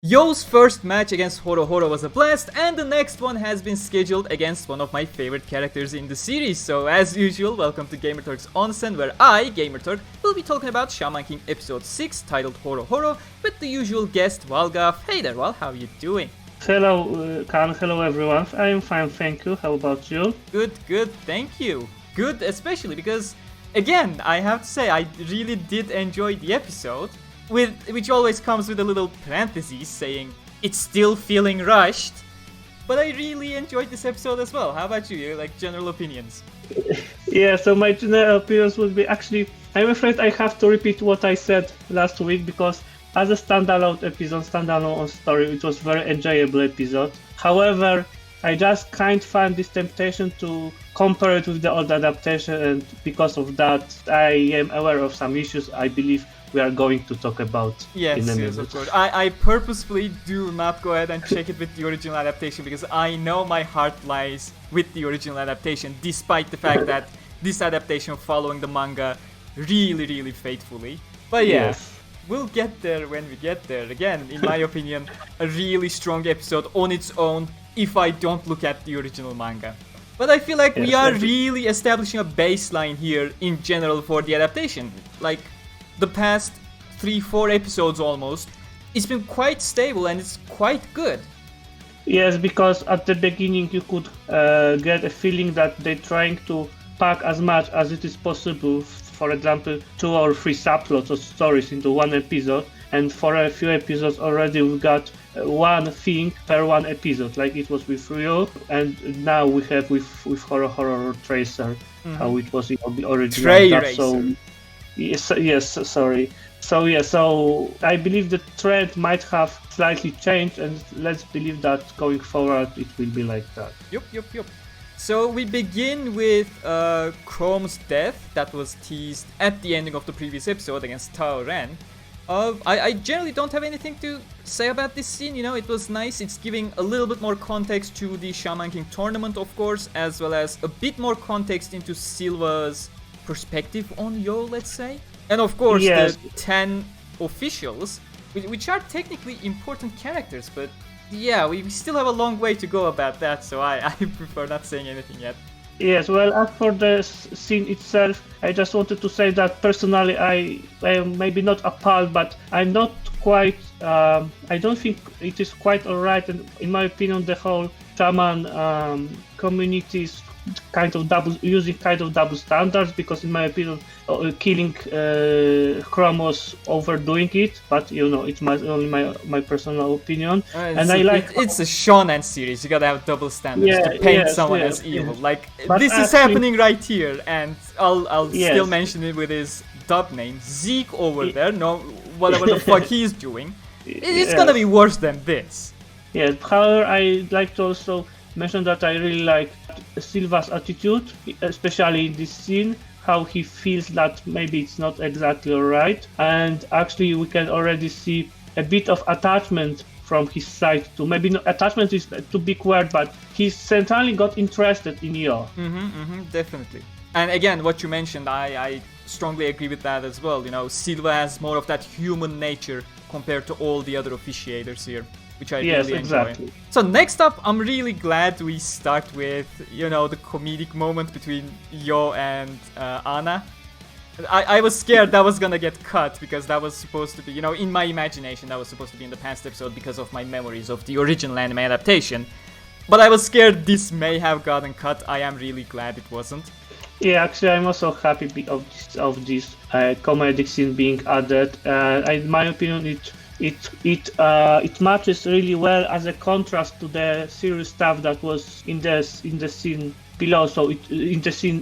Yo's first match against Horohoro was a blast, and the next one has been scheduled against one of my favorite characters in the series. So as usual, welcome to Gamerturk's Onsen, where I, Gamerturk, will be talking about Shaman King episode 6 titled Horohoro with the usual guest Valgaf. Hey there, Val, how are you doing? Hello, Khan. Hello, everyone. I am fine, thank you. How about you? Good, thank you. Good, especially because, again, I have to say, I really did enjoy the episode. Which always comes with a little parenthesis saying, it's still feeling rushed. But I really enjoyed this episode as well. How about you? Like, general opinions? Yeah, so my general opinions would be actually, I'm afraid I have to repeat what I said last week, because as a standalone episode, standalone story, it was a very enjoyable episode. However, I just can't find this temptation to compare it with the old adaptation, and because of that, I am aware of some issues I believe we are going to talk about in a minute. Yes, of course. I purposefully do not go ahead and check it with the original adaptation because I know my heart lies with the original adaptation, despite the fact that this adaptation following the manga really faithfully. But yeah, we'll get there when we get there. Again, in my opinion, a really strong episode on its own if I don't look at the original manga. But I feel like we are really establishing a baseline here in general for the adaptation. Like, the past 3-4 episodes almost, it's been quite stable and it's quite good. Yes, because at the beginning you could get a feeling that they're trying to pack as much as it is possible, for example 2 or 3 subplots or stories into one episode, and for a few episodes already we've got one thing per one episode, like it was with Ryo, and now we have with Horohoro Trey Racer, how it was in the original. Trey Racer. Yes, sorry. So I believe the trend might have slightly changed, and let's believe that going forward it will be like that. Yup. So we begin with Chrome's death that was teased at the ending of the previous episode against Tao Ren. I generally don't have anything to say about this scene, you know, it was nice. It's giving a little bit more context to the Shaman King tournament, of course, as well as a bit more context into Silva's perspective on Yo, let's say. And of course, the 10 officials, which are technically important characters, but yeah, we still have a long way to go about that, so I prefer not saying anything yet. Yes, well, as for the scene itself, I just wanted to say that personally I am maybe not appalled, but I'm not quite, I don't think it is quite alright, and in my opinion the whole shaman community is using double standards, because in my opinion killing Chrome was overdoing it, but you know, it's only my personal opinion. And it's a shonen series, you gotta have double standards to paint someone as evil. Like, but this is happening right here, and I'll still mention it with his dub name, Zeke over there, no, whatever the fuck he's doing, it's gonna be worse than this. Yeah, however, I'd like to also mention that I really like Silva's attitude, especially in this scene, how he feels that maybe it's not exactly alright, and actually we can already see a bit of attachment from his side too. Maybe not attachment is too big word, but he certainly got interested in Yo. Definitely. And again, what you mentioned, I strongly agree with that as well. You know, Silva has more of that human nature compared to all the other officiators here, which I really enjoy. So next up, I'm really glad we start with, you know, the comedic moment between Yo and Anna. I was scared that was gonna get cut, because that was supposed to be, you know, in my imagination, that was supposed to be in the past episode because of my memories of the original anime adaptation. But I was scared this may have gotten cut. I am really glad it wasn't. Yeah, actually, I'm also happy of this comedic scene being added. In my opinion, it matches really well as a contrast to the serious stuff that was in the scene below. So in the scene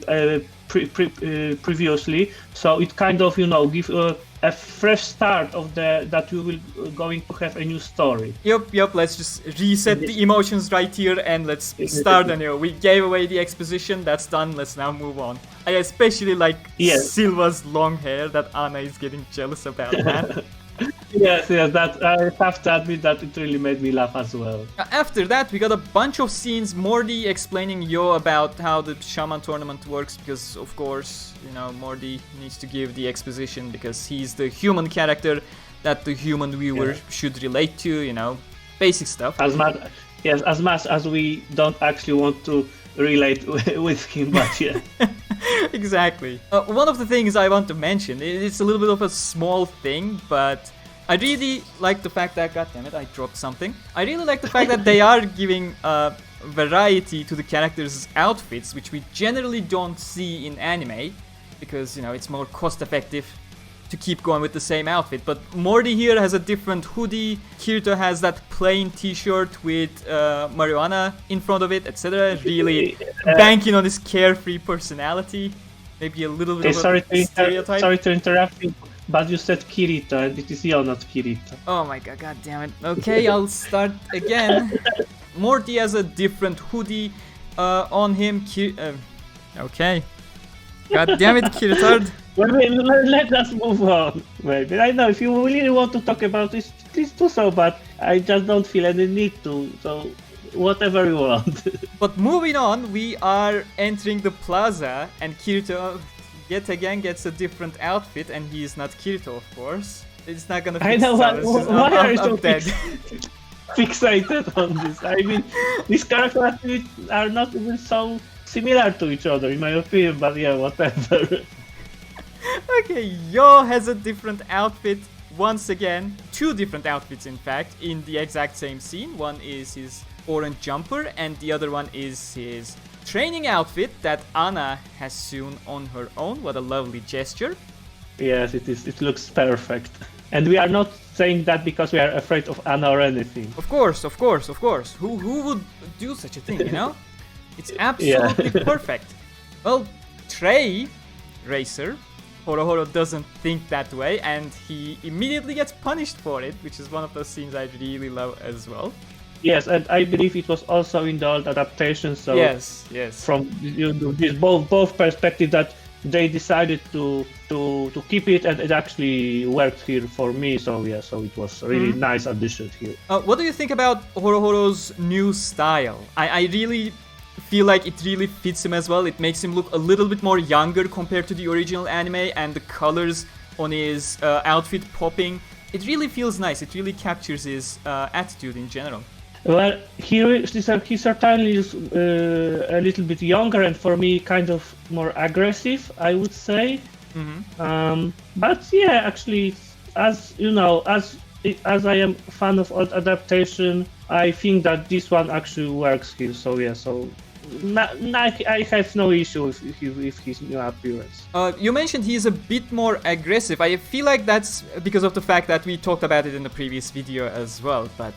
previously. So it kind of, you know, give a fresh start of that we will going to have a new story. Yep. Let's just reset the emotions right here and let's start anew. We gave away the exposition. That's done. Let's now move on. I especially like Silva's long hair that Anna is getting jealous about, man. Yes, that I have to admit that it really made me laugh as well. After that, we got a bunch of scenes, Morty explaining Yo about how the Shaman tournament works, because of course, you know, Morty needs to give the exposition because he's the human character that the human viewer should relate to, you know, basic stuff. As much as we don't actually want to relate with him, but yeah. Exactly. One of the things I want to mention, it's a little bit of a small thing, but I really like the fact that, goddammit, I dropped something. I really like the fact that they are giving variety to the characters' outfits, which we generally don't see in anime, because, you know, it's more cost effective to keep going with the same outfit. But Morty here has a different hoodie, Kirito has that plain t-shirt with marijuana in front of it, etc. Really banking on his carefree personality. Maybe a little bit of a stereotype. Sorry to interrupt you, but you said Kirito, and it is Yo, not Kirito. Oh my god damn it. Okay, I'll start again. Morty has a different hoodie on him. Okay. God damn it, Kirito. Let us move on. Maybe. I know if you really want to talk about this, please do so, but I just don't feel any need to. So, whatever you want. But moving on, we are entering the plaza, and Kirito yet again gets a different outfit, and he is not Kirito, of course. It's not gonna. I know why are you so fixated on this? I mean, these characters are not even so similar to each other, in my opinion. But yeah, whatever. Okay, Yo has a different outfit once again. Two different outfits, in fact, in the exact same scene. One is his orange jumper, and the other one is his training outfit that Anna has sewn on her own. What a lovely gesture. Yes, it is. It looks perfect. And we are not saying that because we are afraid of Anna or anything. Of course. Who would do such a thing, you know? It's absolutely perfect. Well, Trey Racer, Horohoro doesn't think that way, and he immediately gets punished for it, which is one of those scenes I really love as well. Yes, and I believe it was also in the old adaptation. So yes. From this both perspectives that they decided to keep it, and it actually worked here for me. So yeah, so it was a really nice addition here. What do you think about Horohoro's new style? I really feel like it really fits him as well. It makes him look a little bit more younger compared to the original anime, and the colors on his outfit popping. It really feels nice. It really captures his attitude in general. Well, he certainly is a little bit younger, and for me, kind of more aggressive, I would say. But yeah, actually, as you know, as I am a fan of old adaptation, I think that this one actually works here. So yeah, I have no issue with his new appearance. You mentioned he's a bit more aggressive. I feel like that's because of the fact that we talked about it in the previous video as well. But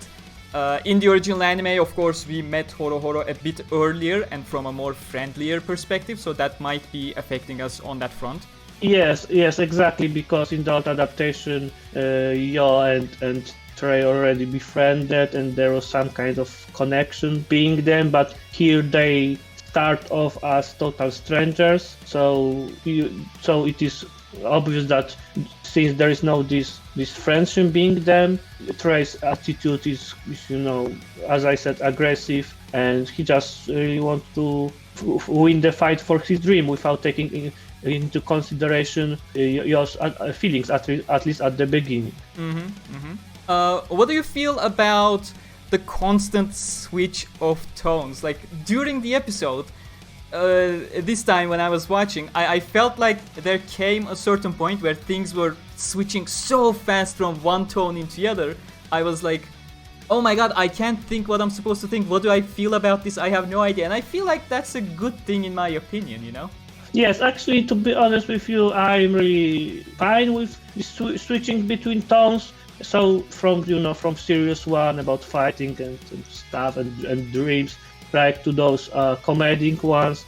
in the original anime, of course, we met Horohoro a bit earlier and from a more friendlier perspective, so that might be affecting us on that front. Yes, exactly, because in the old adaptation, Yo and Trey already befriended, and there was some kind of connection being them, but here they start off as total strangers, so it is obvious that since there is no this friendship being them, Trey's attitude is, you know, as I said, aggressive, and he just really wants to win the fight for his dream without taking into consideration your feelings, at least at the beginning. What do you feel about the constant switch of tones? Like during the episode, this time when I was watching, I felt like there came a certain point where things were switching so fast from one tone into the other. I was like, oh my god, I can't think what I'm supposed to think. What do I feel about this? I have no idea. And I feel like that's a good thing in my opinion, you know? Yes, actually, to be honest with you, I'm really fine with switching between tones. So from serious one about fighting and stuff and dreams, right, to those comedic ones.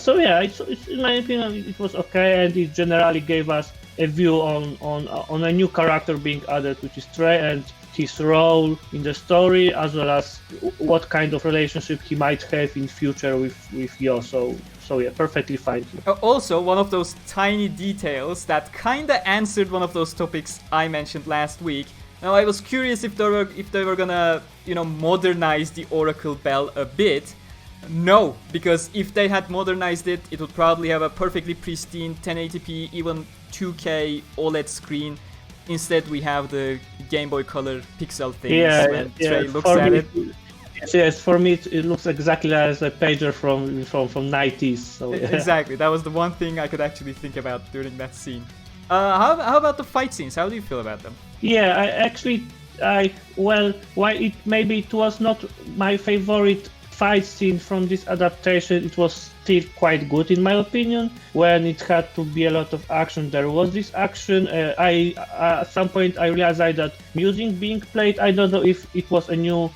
So yeah, it's, in my opinion, it was okay, and it generally gave us a view on a new character being added, which is Trey, and his role in the story, as well as what kind of relationship he might have in future with Yo. So yeah, perfectly fine. Also, one of those tiny details that kinda answered one of those topics I mentioned last week. Now, I was curious if they were gonna, modernize the Oracle Bell a bit. No, because if they had modernized it, it would probably have a perfectly pristine 1080p, even 2K OLED screen. Instead, we have the Game Boy Color pixel things when Trey looks for at me, it. Yes, for me it looks exactly as a pager from 90s. So Exactly, that was the one thing I could actually think about during that scene. How about the fight scenes? How do you feel about them? Yeah, while it was not my favorite fight scene from this adaptation, it was still quite good in my opinion. When it had to be a lot of action, there was this action. At some point I realized that music being played, I don't know if it was a new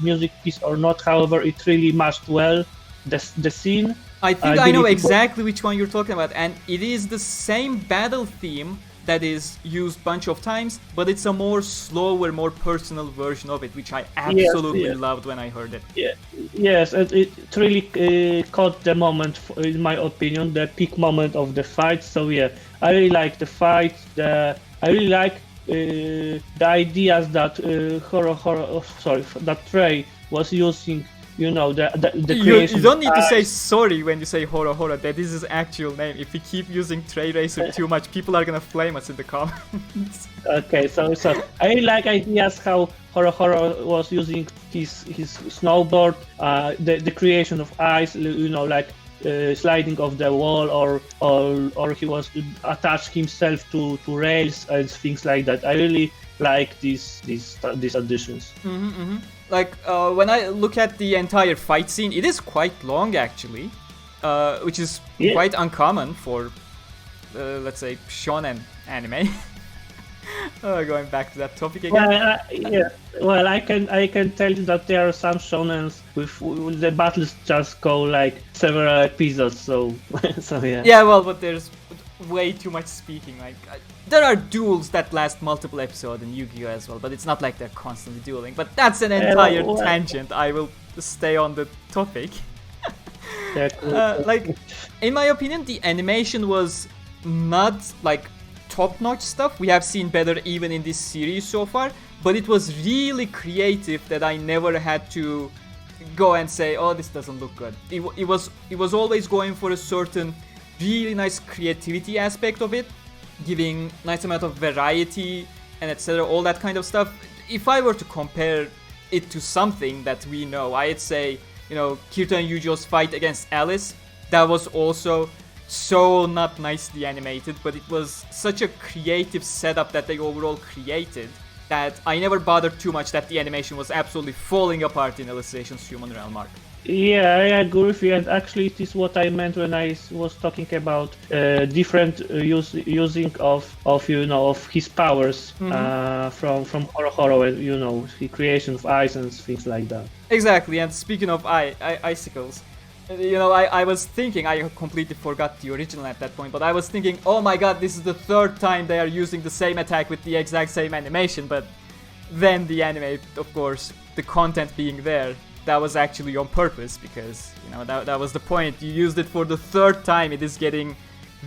music piece or not. However, it really matched well the scene. I think I know exactly which one you're talking about, and it is the same battle theme that is used a bunch of times, but it's a more slower, more personal version of it, which I absolutely loved when I heard it. Yeah, yes, it really caught the moment, in my opinion, the peak moment of the fight. So yeah, I really like the fight. I really like the ideas that that Trey was using. You know, the creation. You don't need to say sorry when you say Horohoro. That is his actual name. If we keep using Trey Racer too much, people are gonna flame us in the comments. Okay, so I really like ideas how Horohoro was using his snowboard, the creation of ice. You know, like sliding off the wall, or he was attached himself to rails and things like that. I really like these additions. Like, when I look at the entire fight scene, it is quite long actually, which is quite uncommon for, let's say, shonen anime. Going back to that topic again. Well, I can tell you that there are some shonens with the battles just go like several episodes. So yeah. Yeah, well, but there's way too much speaking. Like, there are duels that last multiple episodes in Yu-Gi-Oh as well, but it's not like they're constantly dueling. But that's an entire tangent. I will stay on the topic. Like, in my opinion, the animation was not like top-notch stuff. We have seen better even in this series so far, but it was really creative that I never had to go and say, oh, this doesn't look good. It was always going for a certain really nice creativity aspect of it, giving nice amount of variety and etc., all that kind of stuff. If I were to compare it to something that we know, I'd say, you know, Kirito and Yujo's fight against Alice, that was also so not nicely animated, but it was such a creative setup that they overall created that I never bothered too much that the animation was absolutely falling apart in Illustration's Human Realm arc. Yeah, I agree with you, and actually it is what I meant when I was talking about different using of his powers from Horohoro, you know, the creation of ice and things like that. Exactly, and speaking of icicles, you know, I was thinking, I completely forgot the original at that point, but I was thinking, oh my god, this is the third time they are using the same attack with the exact same animation, but then the anime, of course, the content being there, that was actually on purpose, because, you know, that was the point. You used it for the third time. It is getting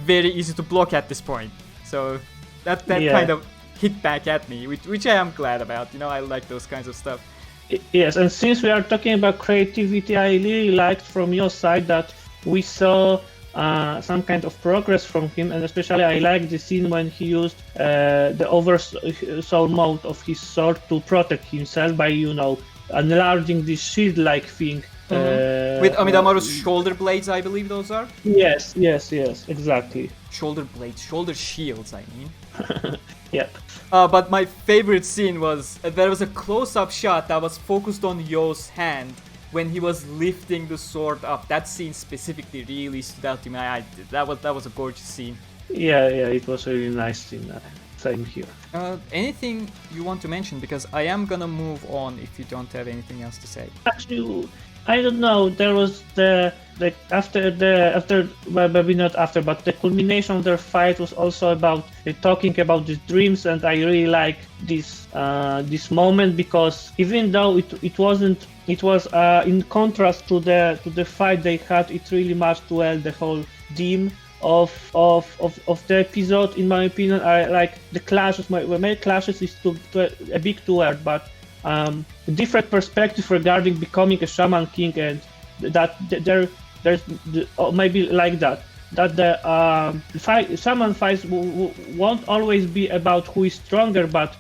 very easy to block at this point. So that kind of hit back at me, which I am glad about. You know, I like those kinds of stuff. Yes, and since we are talking about creativity, I really liked from your side that we saw some kind of progress from him, and especially I like the scene when he used the oversoul mode of his sword to protect himself by, you know, enlarging this shield-like thing. With Amidamaru's shoulder blades, I believe those are? Yes, exactly. Shoulder blades, shoulder shields, I mean. Yep. But my favorite scene was, there was a close-up shot that was focused on Yo's hand when he was lifting the sword up. That scene specifically really stood out to me. That was a gorgeous scene. Yeah, it was a really nice scene. Same here. Anything you want to mention? Because I am gonna move on if you don't have anything else to say. Actually, I don't know. There was well, maybe not after, but the culmination of their fight was also about talking about these dreams, and I really like this moment, because even though it was in contrast to the fight they had, it really matched well the whole theme of the episode. In my opinion, I like the clashes. My clashes is a big too word, but a different perspective regarding becoming a Shaman King, and that there's maybe like that. Shaman fights won't always be about who is stronger, but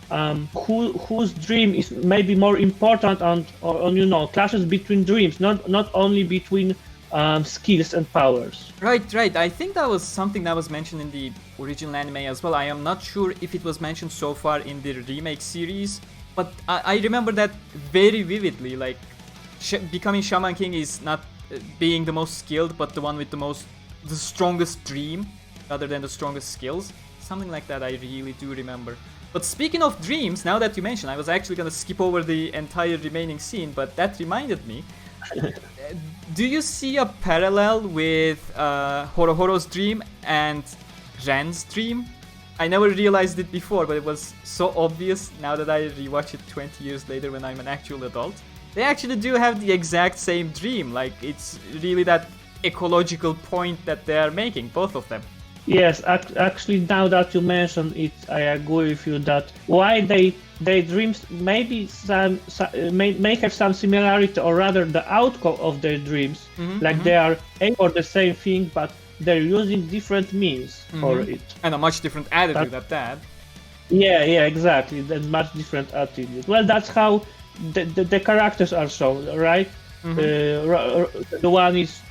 whose dream is maybe more important on clashes between dreams, not only between skills and powers. Right. I think that was something that was mentioned in the original anime as well. I am not sure if it was mentioned so far in the remake series, but I remember that very vividly. Like, becoming Shaman King is not being the most skilled, but the one with the strongest dream, rather than the strongest skills. Something like that I really do remember. But speaking of dreams, now that you mention, I was actually gonna skip over the entire remaining scene, but that reminded me. Do you see a parallel with Horohoro's dream and Ren's dream? I never realized it before, but it was so obvious now that I rewatch it 20 years later when I'm an actual adult. They actually do have the exact same dream. Like, it's really that ecological point that they are making, both of them. Yes, actually, now that you mention it, I agree with you that why their dreams maybe may have some similarity, or rather the outcome of their dreams, they are aiming for the same thing, but they're using different means for it. And a much different attitude at that. Yeah, exactly. That's much different attitude. Well, that's how the characters are shown, right? The one is,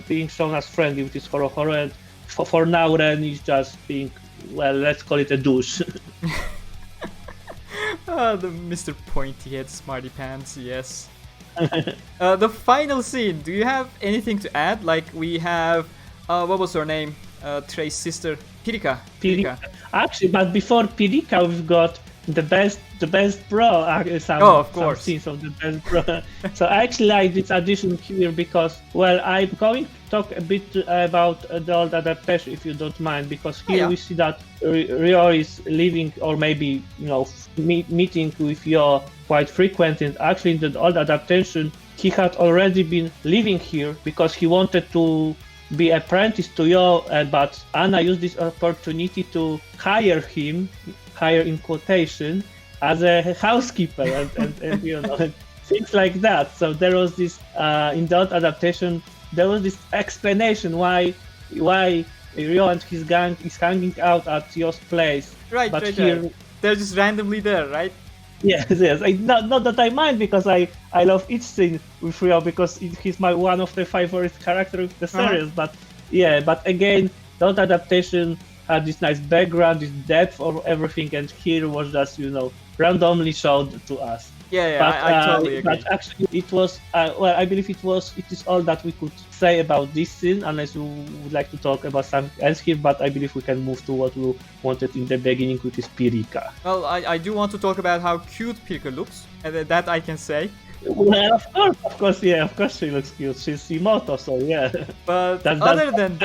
being shown as friendly, which is Horohoro, and for now, Ren is just being, well, let's call it a douche. The Mr. Pointy Head Smarty Pants, yes. The final scene, do you have anything to add? Like, we have, what was her name? Trey's sister, Pirika. Actually, but before Pirika, we've got the best bro. Some scenes of the best bro. So I actually like this addition here because, well, I'm going to talk a bit about the old adaptation, if you don't mind, because here we see that Ryo is living, or maybe meeting with Yo quite frequently. And actually, in the old adaptation, he had already been living here because he wanted to be apprenticed to Yo, but Anna used this opportunity to hire him in quotation, as a housekeeper and things like that. So there was this in the old adaptation, there was this explanation why Ryo and his gang is hanging out at Yo's place. Right, but here they're just randomly there, right? Yes. Not that I mind, because I love each scene with Ryo because he's one of the favorite characters of the series. But again, the old adaptation had this nice background, this depth of everything, and here was just randomly showed to us. I totally agree. But actually, it was I believe it is all that we could say about this scene, unless you would like to talk about something else here. But I believe we can move to what we wanted in the beginning, which is Pirika. Well, I do want to talk about how cute Pirika looks, and that I can say. Well, of course, she looks cute. She's Imoto, so yeah. But other than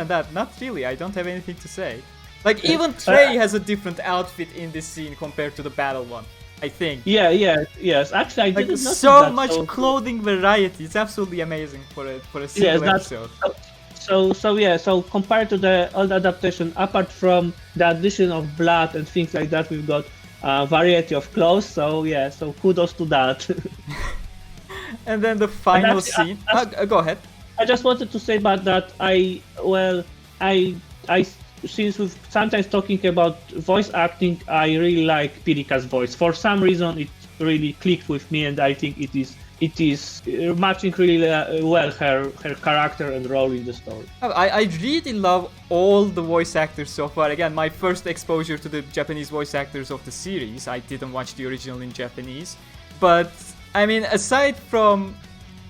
that, not really. I don't have anything to say. Like, even Trey has a different outfit in this scene compared to the battle one, I think. Yes. Actually, I didn't notice so that, much clothing variety. It's absolutely amazing for a single episode. So compared to the old adaptation, apart from the addition of blood and things like that, we've got variety of clothes, so kudos to that. And then the final scene. Go ahead. I just wanted to say about that. I since we've sometimes talking about voice acting, I really like Pirika's voice. For some reason, it really clicked with me, and I think it is matching really well her character and role in the story. I really love all the voice actors so far. Again, my first exposure to the Japanese voice actors of the series. I didn't watch the original in Japanese, but I mean, aside from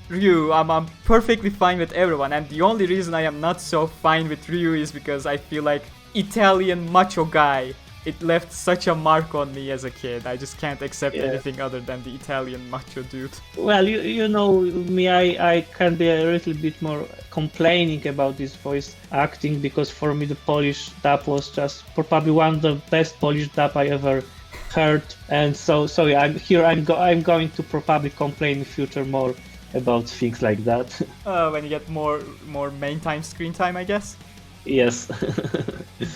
Ryu, I'm perfectly fine with everyone, and the only reason I am not so fine with Ryu is because I feel like Italian macho guy. It left such a mark on me as a kid. I just can't accept anything other than the Italian macho dude. Well, you know me, I can be a little bit more complaining about this voice acting, because for me the Polish dub was just probably one of the best Polish dub I ever heard. And so yeah, I'm going to probably complain in the future more about things like that. When you get more main time, screen time, I guess. Yes.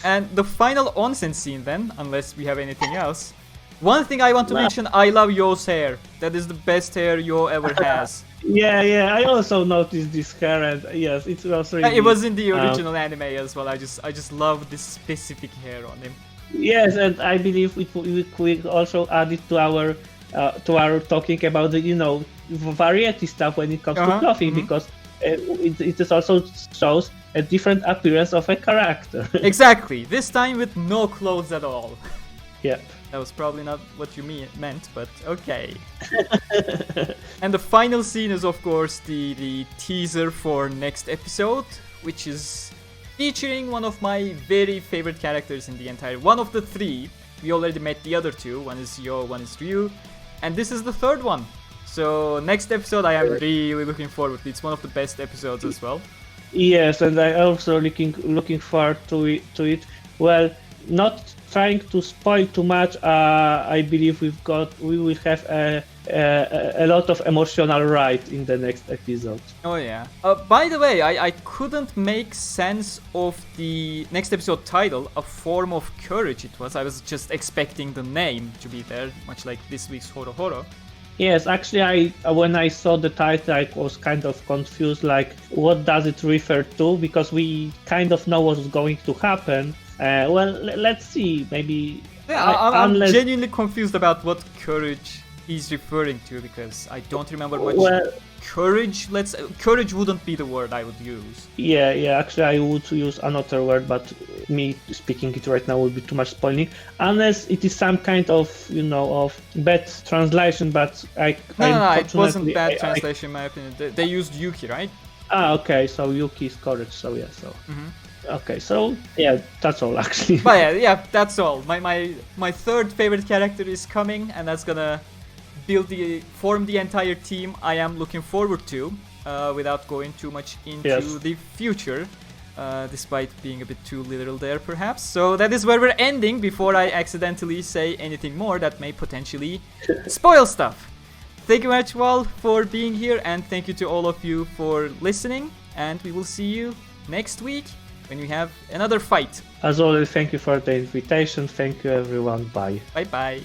And the final onsen scene then, unless we have anything else. One thing I want to mention, I love Yo's hair. That is the best hair Yo ever has. Yeah, I also noticed this hair, and yes, it was really... It was in the original anime as well. I just love this specific hair on him. Yes, and I believe we also add it to our talking about the variety stuff when it comes to clothing, because it is also shows a different appearance of a character. Exactly. This time with no clothes at all. Yeah. That was probably not what you meant, but okay. And the final scene is, of course, the teaser for next episode, which is featuring one of my very favorite characters in the entire... One of the three. We already met the other two. One is Yo, one is Ryu. And this is the third one. So next episode I am really looking forward to. It's one of the best episodes as well. Yes, and I also looking forward to it. Well, not trying to spoil too much. I believe we will have a lot of emotional ride in the next episode. Oh yeah. By the way, I couldn't make sense of the next episode title, A Form of Courage it was. I was just expecting the name to be there, much like this week's Horohoro. Yes, actually, when I saw the title, I was kind of confused, like, what does it refer to? Because we kind of know what's going to happen. Well, let's see, maybe... Yeah, I'm genuinely confused about what courage he's referring to, because I don't remember much. Well, courage wouldn't be the word I would use. Yeah, actually I would use another word, but me speaking it right now would be too much spoiling, unless it is some kind of of bad translation. But no, it wasn't bad translation in my opinion. They used Yuki, right? Okay, so Yuki is courage, so yeah, so okay, so yeah, that's all actually. But yeah, that's all. My third favorite character is coming, and that's gonna form the entire team I am looking forward to, without going too much into the future, despite being a bit too literal there perhaps. So that is where we're ending before I accidentally say anything more that may potentially spoil stuff. Thank you very much, Wal, for being here, and thank you to all of you for listening, and we will see you next week when we have another fight. As always, thank you for the invitation. Thank you everyone. Bye. Bye bye.